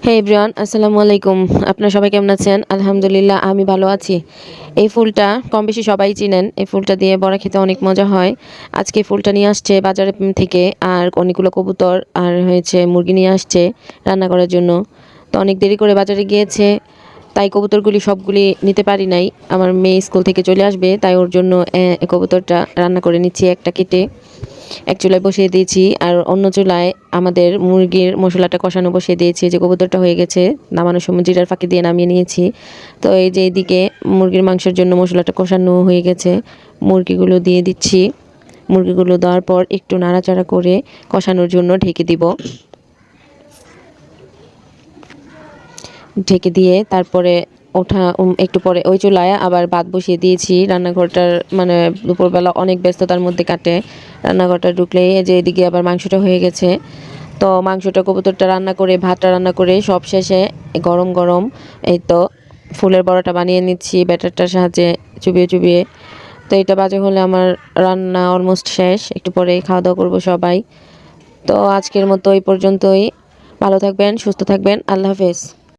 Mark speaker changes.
Speaker 1: হে everyone, আসসালামু আলাইকুম। আপনারা সবাই কেমন আছেন? আলহামদুলিল্লাহ আমি ভালো আছি। এই ফুলটা কম বেশি সবাই চিনেন। এই ফুলটা দিয়ে বড়া খেতে অনেক মজা হয়। আজকে ফুলটা নিয়ে আসছে বাজারে থেকে, আর অনেকগুলো কবুতর আর হয়েছে মুরগি নিয়ে আসছে রান্না করার জন্য। তো অনেক দেরি করে বাজারে গিয়েছে, তাই কবুতরগুলি সবগুলি নিতে পারি নাই। আমার মেয়ে স্কুল থেকে চলে আসবে, তাই ওর জন্য কবুতরটা রান্না করে নিচ্ছি একটা কেটে। এক চুলায় বসিয়ে দিয়েছি, আর অন্য চুলায় আমাদের মুরগির মশলাটা কষানো বসিয়ে দিয়েছি। যে কবুতরটা হয়ে গেছে, নামানোর সময় জিরার ফাঁকি দিয়ে নামিয়ে নিয়েছি। তো এই যে এইদিকে মুরগির মাংসের জন্য মশলাটা কষানো হয়ে গেছে, মুরগিগুলো দিয়ে দিচ্ছি। মুরগিগুলো দেওয়ার পর একটু নাড়াচাড়া করে কষানোর জন্য ঢেকে দিব। ঢেকে দিয়ে তারপরে একটু পরে ওই চুলায় আবার ভাত বসিয়ে দিয়েছি। রান্নাঘরটার মানে দুপুরবেলা অনেক ব্যস্ততার মধ্যে কাটে। রান্নাঘরটা ঢুকলেই যে এদিকে আবার মাংসটা হয়ে গেছে। তো মাংসটা কবুতরটা রান্না করে ভাতটা রান্না করে সব শেষে গরম গরম এই তো ফুলের বড়াটা বানিয়ে নিচ্ছি ব্যাটারটার সাহায্যে চুবিয়ে চুবিয়ে। তো এটা বাজে হলে আমার রান্না অলমোস্ট শেষ, একটু পরে খাওয়া দাওয়া করবো সবাই। তো আজকের মতো এই পর্যন্তই। ভালো থাকবেন, সুস্থ থাকবেন, আল্লাহ হাফেজ।